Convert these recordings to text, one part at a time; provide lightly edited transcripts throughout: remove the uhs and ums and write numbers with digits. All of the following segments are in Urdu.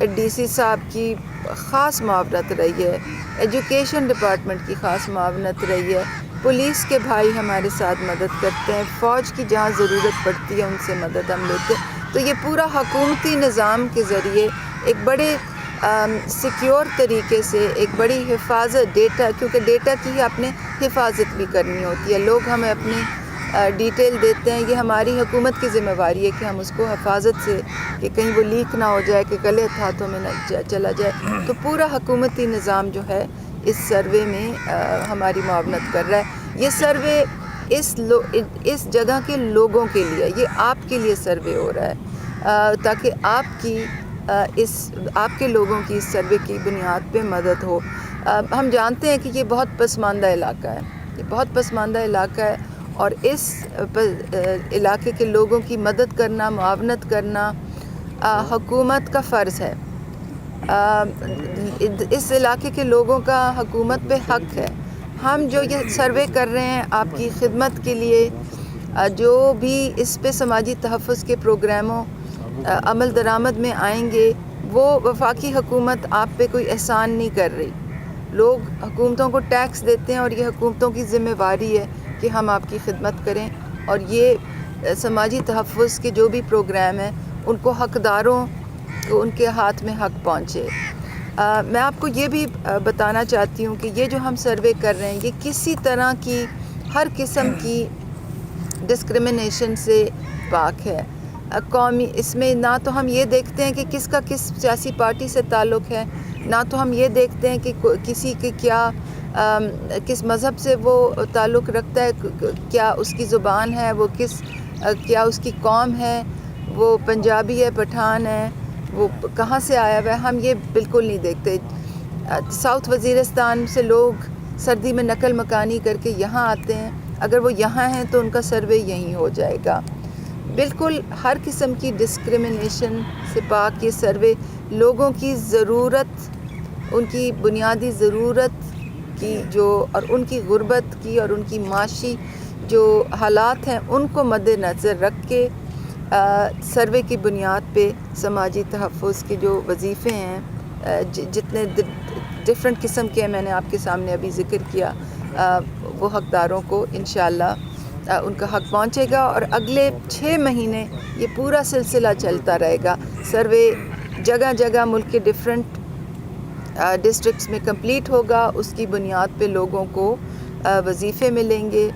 ڈی سی صاحب کی خاص معاونت رہی ہے، ایجوکیشن ڈپارٹمنٹ کی خاص معاونت رہی ہے، پولیس کے بھائی ہمارے ساتھ مدد کرتے ہیں، فوج کی جہاں ضرورت پڑتی ہے ان سے مدد ہم لیتے ہیں. تو یہ پورا حکومتی نظام کے ذریعے ایک بڑے سیکیور طریقے سے ایک بڑی حفاظت ڈیٹا، کیونکہ ڈیٹا کی آپ نے حفاظت بھی کرنی ہوتی ہے. لوگ ہمیں اپنی ڈیٹیل دیتے ہیں، یہ ہماری حکومت کی ذمہ داری ہے کہ ہم اس کو حفاظت سے، کہ کہیں وہ لیک نہ ہو جائے، کہ غلط ہاتھوں میں نہ چلا جائے. تو پورا حکومتی نظام جو ہے اس سروے میں ہماری معاونت کر رہا ہے. یہ سروے اس جگہ کے لوگوں کے لیے، یہ آپ کے لیے سروے ہو رہا ہے تاکہ آپ کے لوگوں کی اس سروے کی بنیاد پہ مدد ہو. ہم جانتے ہیں کہ یہ بہت پسماندہ علاقہ ہے، یہ بہت پسماندہ علاقہ ہے، اور اس علاقے کے لوگوں کی مدد کرنا، معاونت کرنا حکومت کا فرض ہے. اس علاقے کے لوگوں کا حکومت پہ حق ہے. ہم جو یہ سروے کر رہے ہیں آپ کی خدمت کے لیے، جو بھی اس پہ سماجی تحفظ کے پروگراموں عمل درآمد میں آئیں گے، وہ وفاقی حکومت آپ پہ کوئی احسان نہیں کر رہی. لوگ حکومتوں کو ٹیکس دیتے ہیں اور یہ حکومتوں کی ذمہ داری ہے کہ ہم آپ کی خدمت کریں، اور یہ سماجی تحفظ کے جو بھی پروگرام ہیں ان کو حقداروں کو ان کے ہاتھ میں حق پہنچے. میں آپ کو یہ بھی بتانا چاہتی ہوں کہ یہ جو ہم سروے کر رہے ہیں یہ کسی طرح کی، ہر قسم کی ڈسکریمنیشن سے پاک ہے. قومی، اس میں نہ تو ہم یہ دیکھتے ہیں کہ کس کا کس سیاسی پارٹی سے تعلق ہے، نہ تو ہم یہ دیکھتے ہیں کہ کسی کی کیا کس مذہب سے وہ تعلق رکھتا ہے، کیا اس کی زبان ہے، وہ کیا اس کی قوم ہے، وہ پنجابی ہے، پٹھان ہے، وہ کہاں سے آیا ہوا ہے. ہم یہ بالکل نہیں دیکھتے. ساؤتھ وزیرستان سے لوگ سردی میں نقل مکانی کر کے یہاں آتے ہیں، اگر وہ یہاں ہیں تو ان کا سروے یہیں ہو جائے گا. بالکل ہر قسم کی ڈسکریمنیشن سے پاک یہ سروے لوگوں کی ضرورت، ان کی بنیادی ضرورت کی جو، اور ان کی غربت کی اور ان کی معاشی جو حالات ہیں ان کو مد نظر رکھ کے سروے کی بنیاد پہ سماجی تحفظ کے جو وظیفے ہیں، جتنے ڈفرینٹ قسم کے میں نے آپ کے سامنے ابھی ذکر کیا، وہ حقداروں کو انشاءاللہ ان کا حق پہنچے گا. اور اگلے 6 مہینے یہ پورا سلسلہ چلتا رہے گا. سروے جگہ جگہ ملک کے ڈفرینٹ ڈسٹرکٹس میں کمپلیٹ ہوگا. اس کی بنیاد پہ لوگوں کو وظیفے ملیں گے،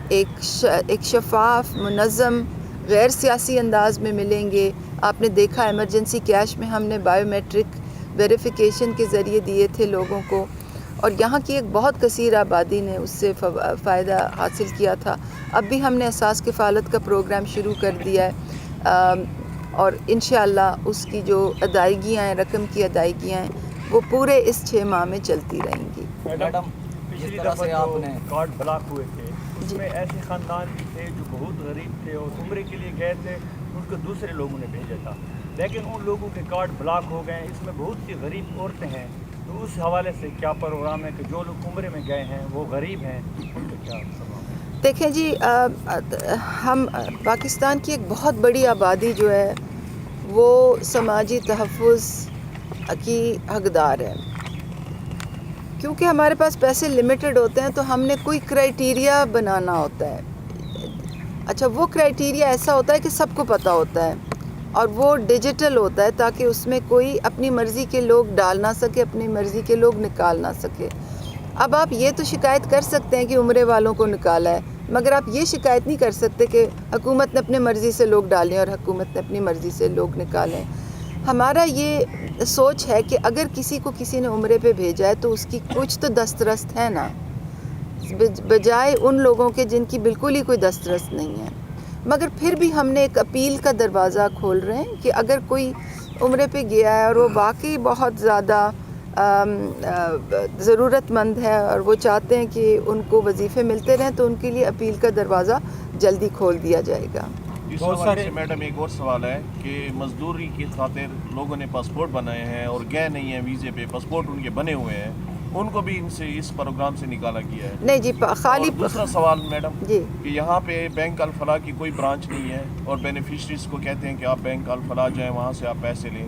ایک شفاف، منظم، غیر سیاسی انداز میں ملیں گے. آپ نے دیکھا ایمرجنسی کیش میں ہم نے بائیو میٹرک ویریفیکیشن کے ذریعے دیے تھے لوگوں کو، اور یہاں کی ایک بہت کثیر آبادی نے اس سے فائدہ حاصل کیا تھا. اب بھی ہم نے اساس کفالت کا پروگرام شروع کر دیا ہے، اور انشاءاللہ اس کی جو ادائیگیاں ہیں، رقم کی ادائیگیاں ہیں، وہ پورے اس 6 ماہ میں چلتی رہیں گی. میڈم، پچھلی دفعہ جو کارڈ بلاک ہوئے تھے اس میں ایسے خاندان بھی تھے جو بہت غریب تھے اور عمرے کے لیے گئے تھے، ان کو دوسرے لوگوں نے بھیجا تھا، لیکن ان لوگوں کے کارڈ بلاک ہو گئے. اس میں بہت سی غریب عورتیں ہیں، تو اس حوالے سے کیا پروگرام ہے کہ جو لوگ عمرے میں گئے ہیں وہ غریب ہیں، ان کو کیا سوال؟ دیکھیں جی، ہم پاکستان کی ایک بہت بڑی آبادی جو ہے وہ سماجی تحفظ کی حقدار ہے. کیونکہ ہمارے پاس پیسے لمیٹڈ ہوتے ہیں تو ہم نے کوئی کرائیٹیریا بنانا ہوتا ہے. اچھا، وہ کرائیٹیریا ایسا ہوتا ہے کہ سب کو پتہ ہوتا ہے، اور وہ ڈیجیٹل ہوتا ہے تاکہ اس میں کوئی اپنی مرضی کے لوگ ڈال نہ سکے، اپنی مرضی کے لوگ نکال نہ سکے. اب آپ یہ تو شکایت کر سکتے ہیں کہ عمرے والوں کو نکالا ہے، مگر آپ یہ شکایت نہیں کر سکتے کہ حکومت نے اپنے مرضی سے لوگ ڈالیں اور حکومت نے اپنی مرضی سے لوگ نکالیں. ہمارا یہ سوچ ہے کہ اگر کسی کو کسی نے عمرے پہ بھیجا ہے تو اس کی کچھ تو دسترست ہے نا، بجائے ان لوگوں کے جن کی بالکل ہی کوئی دسترست نہیں ہے. مگر پھر بھی ہم نے ایک اپیل کا دروازہ کھول رہے ہیں کہ اگر کوئی عمرے پہ گیا ہے اور وہ واقعی بہت زیادہ ضرورت مند ہے اور وہ چاہتے ہیں کہ ان کو وظیفے ملتے رہیں، تو ان کے لیے اپیل کا دروازہ جلدی کھول دیا جائے گا. اس حوالے سے میڈم ایک اور سوال ہے کہ مزدوری کی خاطر لوگوں نے پاسپورٹ بنائے ہیں اور گئے نہیں ہیں ویزے پہ، پاسپورٹ ان کے بنے ہوئے ہیں، ان کو بھی ان سے اس پروگرام سے نکالا گیا ہے. نہیں جی، خالی دوسرا سوال میڈم جی، کہ یہاں پہ بینک الفلاح کی کوئی برانچ نہیں ہے، اور بینیفیشریز کو کہتے ہیں کہ آپ بینک الفلاح جائیں، وہاں سے آپ پیسے لیں.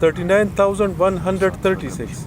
39,136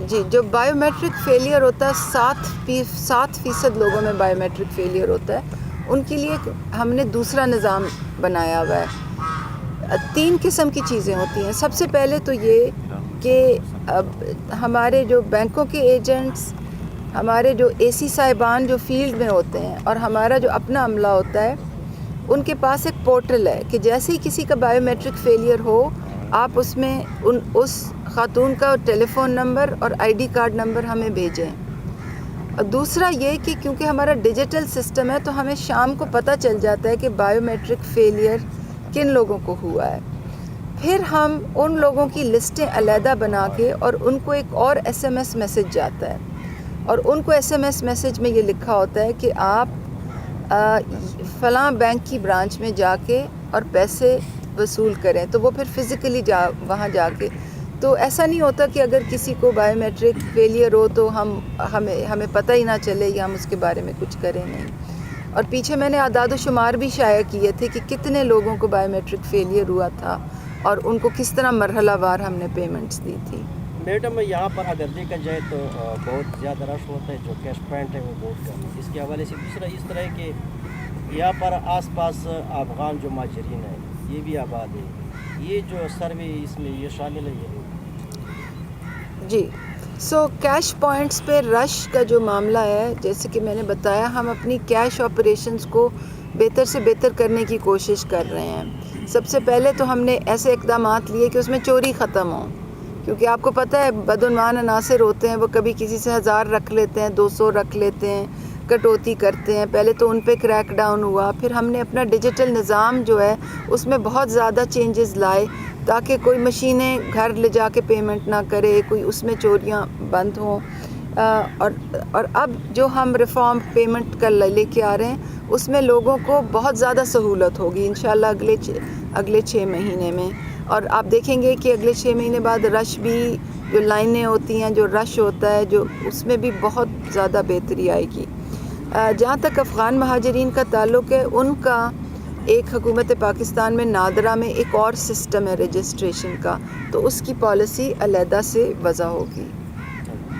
جی جو بائیو میٹرک فیلئر ہوتا ہے 7% لوگوں میں بائیو میٹرک فیلئر ہوتا ہے. ان کے لیے ہم نے دوسرا نظام بنایا ہوا ہے. 3 قسم کی چیزیں ہوتی ہیں. سب سے پہلے تو یہ کہ ہمارے جو بینکوں کے ایجنٹس، ہمارے جو اے سی صاحبان جو فیلڈ میں ہوتے ہیں اور ہمارا جو اپنا عملہ ہوتا ہے، ان کے پاس ایک پورٹل ہے کہ جیسے ہی کسی کا بائیو میٹرک فیلئر ہو، آپ اس میں اس خاتون کا ٹیلی فون نمبر اور آئی ڈی کارڈ نمبر ہمیں بھیجیں. اور دوسرا یہ کہ کیونکہ ہمارا ڈیجیٹل سسٹم ہے تو ہمیں شام کو پتہ چل جاتا ہے کہ بائیو میٹرک فیلئر کن لوگوں کو ہوا ہے. پھر ہم ان لوگوں کی لسٹیں علیحدہ بنا کے اور ان کو ایک اور SMS میسج جاتا ہے، اور ان کو SMS میسج میں یہ لکھا ہوتا ہے کہ آپ فلاں بینک کی برانچ میں جا کے اور پیسے وصول کریں. تو وہ پھر فزیکلی وہاں جا کے، تو ایسا نہیں ہوتا کہ اگر کسی کو بائیو میٹرک فیلئر ہو تو ہمیں پتہ ہی نہ چلے یا ہم اس کے بارے میں کچھ کریں نہیں. اور پیچھے میں نے اعداد و شمار بھی شائع کیے تھے کہ کتنے لوگوں کو بائیو میٹرک فیلئر ہوا تھا اور ان کو کس طرح مرحلہ وار ہم نے پیمنٹس دی تھی. میڈم یہاں پر اگر دیکھا جائے تو بہت زیادہ رش ہوتا ہے، جو کیش پوائنٹ ہے وہ بہت کم ہے. اس کے حوالے سے دوسرا اس طرح ہے کہ یہاں پر آس پاس افغان جو مہاجرین ہیں یہ بھی آباد ہے. یہ جو سروے اس میں یہ شامل ہے یہ جی کیش پوائنٹس پہ رش کا جو معاملہ ہے، جیسے کہ میں نے بتایا، ہم اپنی کیش آپریشنز کو بہتر سے بہتر کرنے کی کوشش کر رہے ہیں. سب سے پہلے تو ہم نے ایسے اقدامات لیے کہ اس میں چوری ختم ہو، کیونکہ آپ کو پتہ ہے بدعنوان عناصر ہوتے ہیں، وہ کبھی کسی سے 1000 رکھ لیتے ہیں، 200 رکھ لیتے ہیں، کٹوتی کرتے ہیں. پہلے تو ان پہ کریک ڈاؤن ہوا، پھر ہم نے اپنا ڈیجیٹل نظام جو ہے اس میں بہت زیادہ چینجز لائے تاکہ کوئی مشینیں گھر لے جا کے پیمنٹ نہ کرے، کوئی اس میں چوریاں بند ہوں. اور اب جو ہم ریفارم پیمنٹ کا لے کے آ رہے ہیں اس میں لوگوں کو بہت زیادہ سہولت ہوگی انشاءاللہ اگلے 6 مہینے میں. اور آپ دیکھیں گے کہ اگلے 6 مہینے بعد رش بھی، جو لائنیں ہوتی ہیں، جو رش ہوتا ہے، جو اس میں بھی بہت زیادہ بہتری آئے گی. جہاں تک افغان مہاجرین کا تعلق ہے، ان کا ایک حکومت پاکستان میں نادرا میں ایک اور سسٹم ہے رجسٹریشن کا، تو اس کی پالیسی علیحدہ سے وضع ہوگی.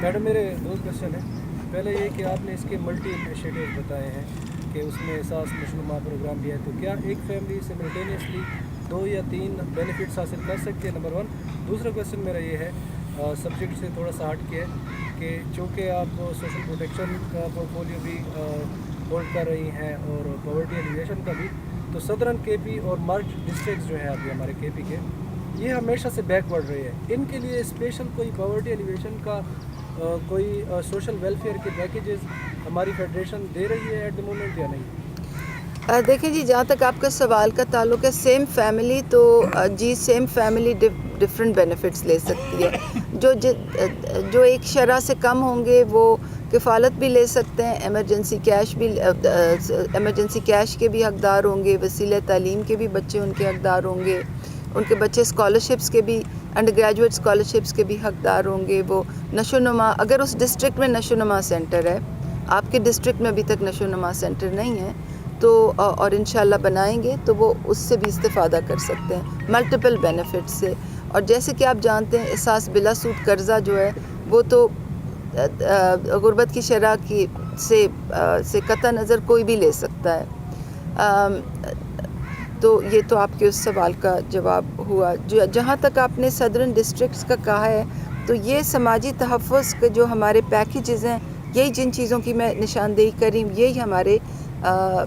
میڈم میرے 2 کوشچن ہیں. پہلے یہ کہ آپ نے اس کے ملٹی انیشیٹیوز بتائے ہیں کہ اس میں احساس نشوونما پروگرام بھی ہے، تو کیا ایک فیملی سملٹینیسلی 2 یا 3 بینیفٹس حاصل کر سکتی ہے؟ نمبر 1. دوسرا کوشچن میرا یہ ہے، سبجیکٹ سے تھوڑا سا ہٹ کے، کہ چونکہ آپ سوشل پروٹیکشن کا پورٹفولیو بھی ہولڈ کر رہی ہیں اور پاورٹی ایلیویشن کا بھی، تو صدرن کے پی اور مرج ڈسٹرکٹس جو ہیں ابھی ہمارے کے پی کے، یہ ہمیشہ سے بیک ورڈ رہے ہیں. ان کے لیے اسپیشل کوئی پاورٹی ایلیویشن کا کوئی سوشل ویلفیئر کے پیکیجز ہماری فیڈریشن دے رہی ہے ایٹ دی مومنٹ یا نہیں؟ دیکھیں جی، جہاں تک آپ کا سوال کا تعلق ہے سیم فیملی، تو جی سیم فیملی ڈفرینٹ بینیفٹس لے سکتی ہے. جو ایک شرح سے کم ہوں گے وہ کفالت بھی لے سکتے ہیں، ایمرجنسی کیش کے بھی حقدار ہوں گے، وسیلہ تعلیم کے بھی بچے ان کے حقدار ہوں گے، ان کے بچے اسکالرشپس کے بھی، انڈر گریجویٹ اسکالرشپس کے بھی حقدار ہوں گے. وہ نشو و نما، اگر اس ڈسٹرکٹ میں نشو و نما سینٹر ہے، آپ کے ڈسٹرکٹ میں ابھی تک نشو و نما سینٹر نہیں ہے تو، اور انشاءاللہ بنائیں گے تو وہ اس سے بھی استفادہ کر سکتے ہیں ملٹیپل بینیفٹ سے. اور جیسے کہ آپ جانتے ہیں احساس بلا سود قرضہ جو ہے وہ تو غربت کی شرح کی سے قطع نظر کوئی بھی لے سکتا ہے. تو یہ تو آپ کے اس سوال کا جواب ہوا. جہاں تک آپ نے صدرن ڈسٹرکٹس کا کہا ہے، تو یہ سماجی تحفظ کے جو ہمارے پیکیجز ہیں، یہی جن چیزوں کی میں نشاندہی کری، یہی ہمارے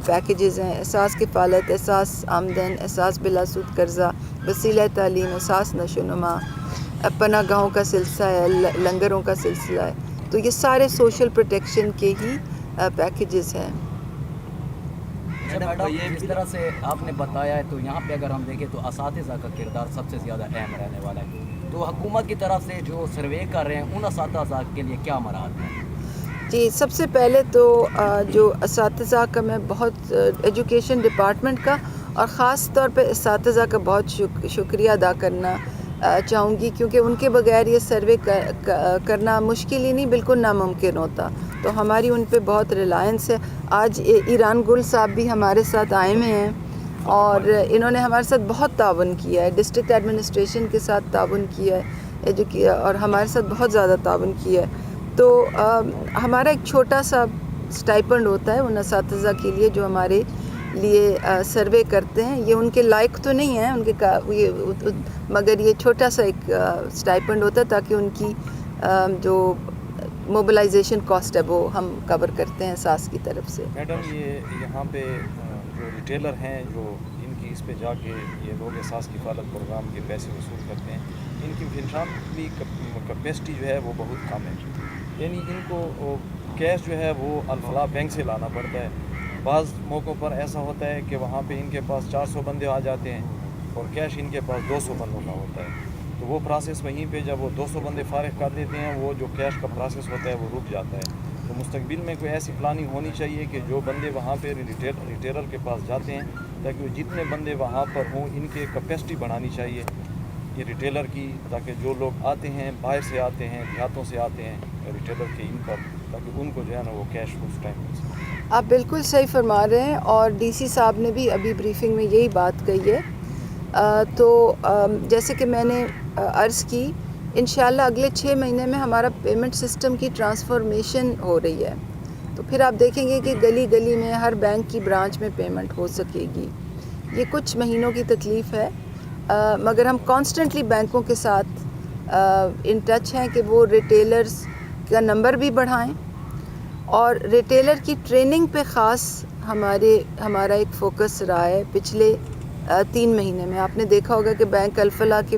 پیکیجز ہیں: احساس کفالت، احساس آمدن، احساس بلا سود قرضہ، وسیلہ تعلیم، احساس نشو و نما، پناہ گاہوں کا سلسلہ ہے، لنگروں کا سلسلہ ہے. تو یہ سارے سوشل پروٹیکشن کے ہی پیکیجز ہیں. میڈم جس طرح سے آپ نے بتایا ہے، تو یہاں پہ اگر ہم دیکھیں تو اساتذہ کا کردار سب سے زیادہ اہم رہنے والا ہے. تو حکومت کی طرف سے جو سروے کر رہے ہیں ان اساتذہ کے لیے کیا مراحل ہیں؟ جی، سب سے پہلے تو جو اساتذہ کا میں بہت ایجوکیشن ڈپارٹمنٹ کا اور خاص طور پہ اساتذہ کا بہت شکریہ ادا کرنا چاہوں گی، کیونکہ ان کے بغیر یہ سروے کرنا مشکل ہی نہیں، بالکل ناممکن ہوتا. تو ہماری ان پہ بہت ریلائنس ہے. آج ایران گل صاحب بھی ہمارے ساتھ آئے ہوئے ہیں اور انہوں نے ہمارے ساتھ بہت تعاون کیا ہے، ڈسٹرکٹ ایڈمنسٹریشن کے ساتھ تعاون کیا ہے. اور ہمارے ساتھ بہت زیادہ تعاون کیا ہے. تو ہمارا ایک چھوٹا سا اسٹائپنڈ ہوتا ہے ان اساتذہ کے لیے جو ہمارے لیے سروے کرتے ہیں. یہ ان کے لائق تو نہیں ہیں ان کے مگر یہ چھوٹا سا ایک اسٹائپنڈ ہوتا ہے تاکہ ان کی جو موبلائزیشن کاسٹ ہے وہ ہم کور کرتے ہیں ساس کی طرف سے. میڈم یہ یہاں پہ جو ریٹیلر ہیں جو ان کی اس پہ جا کے یہ لوگ احساس کفالت پروگرام کے پیسے وصول کرتے ہیں, ان کی فنانشلی کیپیسٹی جو ہے وہ بہت کم ہے. یعنی ان کو کیش جو ہے وہ الفلاح بینک سے لانا پڑتا ہے. بعض موقعوں پر ایسا ہوتا ہے کہ وہاں پہ ان کے پاس 400 بندے آ جاتے ہیں اور کیش ان کے پاس 200 بندوں کا ہوتا ہے. تو وہ پروسیس وہیں پہ جب وہ 200 بندے فارغ کر دیتے ہیں وہ جو کیش کا پروسیس ہوتا ہے وہ رک جاتا ہے. تو مستقبل میں کوئی ایسی پلاننگ ہونی چاہیے کہ جو بندے وہاں پہ ریٹیلر کے پاس جاتے ہیں تاکہ وہ جتنے بندے وہاں پر ہوں ان کے کیپیسٹی بڑھانی چاہیے یہ ریٹیلر کی, تاکہ جو لوگ آتے ہیں باہر سے آتے ہیں دیہاتوں سے آتے ہیں ریٹیلر کے ان پر, تاکہ ان کو جو ہے نا وہ کیش اس ٹائم مل سکے. آپ بالکل صحیح فرما رہے ہیں اور ڈی سی صاحب نے بھی ابھی بریفنگ میں یہی بات کہی ہے. تو جیسے کہ میں نے عرض کی انشاءاللہ اگلے 6 مہینے میں ہمارا پیمنٹ سسٹم کی ٹرانسفارمیشن ہو رہی ہے. تو پھر آپ دیکھیں گے کہ گلی گلی میں ہر بینک کی برانچ میں پیمنٹ ہو سکے گی. یہ کچھ مہینوں کی تکلیف ہے مگر ہم کانسٹنٹلی بینکوں کے ساتھ ان ٹچ ہیں کہ وہ ریٹیلرز کا نمبر بھی بڑھائیں اور ریٹیلر کی ٹریننگ پہ خاص ہمارا ایک فوکس رہا ہے پچھلے 3 مہینے میں. آپ نے دیکھا ہوگا کہ بینک الفلاح کے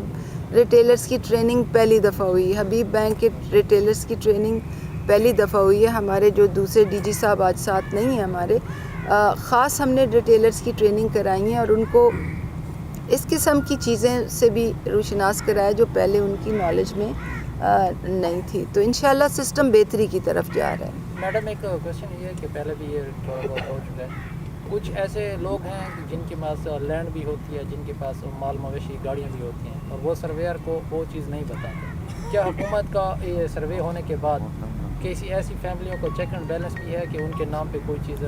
ریٹیلرز کی ٹریننگ پہلی دفعہ ہوئی ہے, حبیب بینک کے ریٹیلرز کی ٹریننگ پہلی دفعہ ہوئی ہے. ہمارے جو دوسرے ڈی جی صاحب آج ساتھ نہیں ہیں ہمارے, خاص ہم نے ریٹیلرز کی ٹریننگ کرائی ہیں اور ان کو اس قسم کی چیزیں سے بھی روشناس کرایا جو پہلے ان کی نالج میں نہیں تھی. تو انشاءاللہ سسٹم بہتری کی طرف جا رہا ہے. میڈم ایک کویشچن یہ ہے کہ پہلے بھی یہ تھوڑا بہت ہو چکا ہے, کچھ ایسے لوگ ہیں جن کے پاس لینڈ بھی ہوتی ہے, جن کے پاس مال مویشی گاڑیاں بھی ہوتی ہیں اور وہ سرویئر کو وہ چیز نہیں بتاتے. کیا حکومت کا یہ سروے ہونے کے بعد کسی ایسی فیملیوں کو چیک اینڈ بیلنس بھی ہے کہ ان کے نام پہ کوئی چیز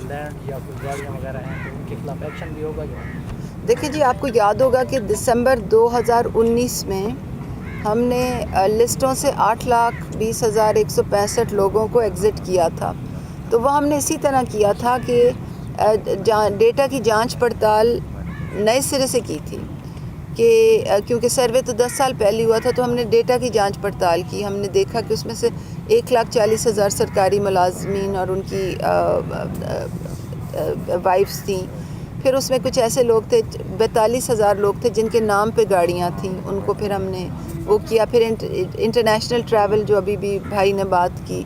لینڈ یا کوئی گاڑیاں وغیرہ ہیں تو ان کے خلاف ایکشن بھی ہوگا؟ دیکھیں جی, آپ کو یاد ہوگا کہ دسمبر 2019 میں ہم نے لسٹوں سے 8,20,165 لوگوں کو ایگزٹ کیا تھا. تو وہ ہم نے اسی طرح کیا تھا کہ ڈیٹا کی جانچ پڑتال نئے سرے سے کی تھی کہ کیونکہ سروے تو 10 سال پہلے ہوا تھا تو ہم نے ڈیٹا کی جانچ پڑتال کی. ہم نے دیکھا کہ اس میں سے 1,40,000 سرکاری ملازمین اور ان کی وائفس تھیں. پھر اس میں کچھ ایسے لوگ تھے 42,000 لوگ تھے جن کے نام پہ گاڑیاں تھیں, ان کو پھر ہم نے وہ کیا. پھر انٹرنیشنل ٹریول جو ابھی بھی بھائی نے بات کی,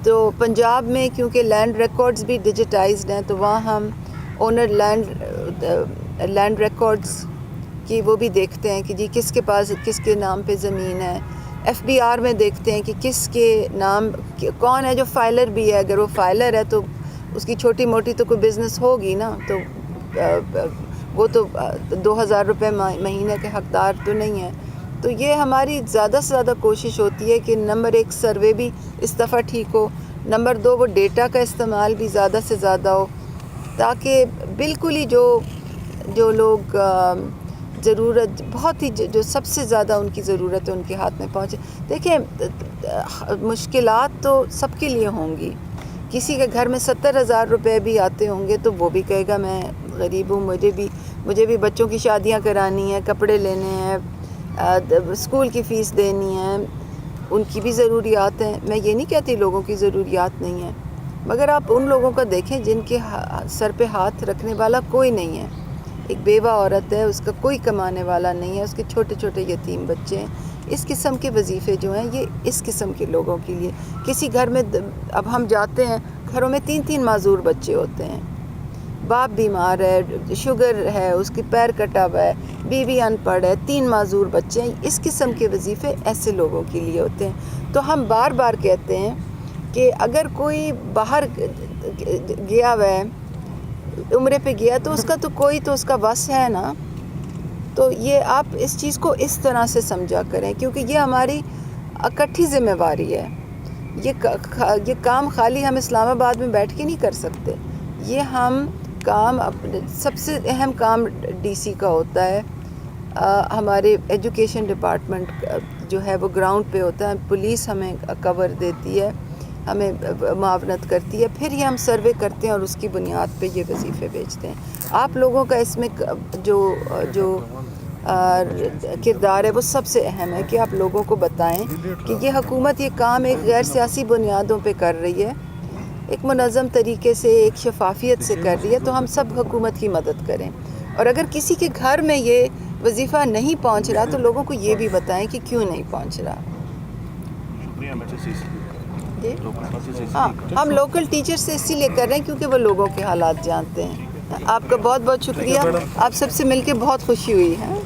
تو پنجاب میں کیونکہ لینڈ ریکارڈز بھی ڈیجیٹائزڈ ہیں تو وہاں ہم اونر لینڈ ریکارڈز کی وہ بھی دیکھتے ہیں کہ جی کس کے پاس کس کے نام پہ زمین ہے. FBR میں دیکھتے ہیں کہ کس کے نام کون ہے جو فائلر بھی ہے. اگر وہ فائلر ہے تو اس کی چھوٹی موٹی تو کوئی بزنس ہوگی نا, تو وہ تو 2,000 روپے مہینے کے حقدار تو نہیں ہے. تو یہ ہماری زیادہ سے زیادہ کوشش ہوتی ہے کہ نمبر 1 سروے بھی اس دفعہ ٹھیک ہو, نمبر 2 وہ ڈیٹا کا استعمال بھی زیادہ سے زیادہ ہو تاکہ بالکل ہی جو لوگ ضرورت بہت ہی جو سب سے زیادہ ان کی ضرورت ہے ان کے ہاتھ میں پہنچے. دیکھیں مشکلات تو سب کے لیے ہوں گی. کسی کے گھر میں 70,000 روپے بھی آتے ہوں گے تو وہ بھی کہے گا میں غریب ہوں, مجھے بھی بچوں کی شادیاں کرانی ہیں, کپڑے لینے ہیں, اسکول کی فیس دینی ہے, ان کی بھی ضروریات ہیں. میں یہ نہیں کہتی لوگوں کی ضروریات نہیں ہیں, مگر آپ ان لوگوں کو دیکھیں جن کے سر پہ ہاتھ رکھنے والا کوئی نہیں ہے. ایک بیوہ عورت ہے, اس کا کوئی کمانے والا نہیں ہے, اس کے چھوٹے چھوٹے یتیم بچے ہیں. اس قسم کے وظیفے جو ہیں یہ اس قسم کے لوگوں کے لیے. کسی گھر میں اب ہم جاتے ہیں گھروں میں 3 معذور بچے ہوتے ہیں, باپ بیمار ہے, شوگر ہے, اس کی پیر کٹا ہوا ہے, بیوی ان پڑھ ہے, 3 معذور بچے ہیں. اس قسم کے وظیفے ایسے لوگوں کے لیے ہوتے ہیں. تو ہم بار بار کہتے ہیں کہ اگر کوئی باہر گیا ہوا ہے, عمرے پہ گیا, تو اس کا تو کوئی تو اس کا وس ہے نا. تو یہ آپ اس چیز کو اس طرح سے سمجھا کریں کیونکہ یہ ہماری اکٹھی ذمہ داری ہے. یہ کام خالی ہم اسلام آباد میں بیٹھ کے نہیں کر سکتے. یہ ہم کام سب سے اہم کام ڈی سی کا ہوتا ہے ہمارے ایجوکیشن ڈپارٹمنٹ جو ہے وہ گراؤنڈ پہ ہوتا ہے, پولیس ہمیں کور دیتی ہے, ہمیں معاونت کرتی ہے, پھر یہ ہم سروے کرتے ہیں اور اس کی بنیاد پہ یہ وظیفے بھیجتے ہیں. آپ لوگوں کا اس میں جو کردار ہے وہ سب سے اہم ہے کہ آپ لوگوں کو بتائیں کہ یہ حکومت یہ کام ایک غیر سیاسی بنیادوں پہ کر رہی ہے, ایک منظم طریقے سے, ایک شفافیت سے کر رہی ہے, تو ہم سب حکومت کی مدد کریں. اور اگر کسی کے گھر میں یہ وظیفہ نہیں پہنچ رہا تو لوگوں کو یہ بھی بتائیں کہ کیوں نہیں پہنچ رہا. ہاں, ہم لوکل ٹیچر سے اسی لیے کر رہے ہیں کیونکہ وہ لوگوں کے حالات جانتے ہیں. آپ کا بہت بہت شکریہ, آپ سب سے مل کے بہت خوشی ہوئی ہے.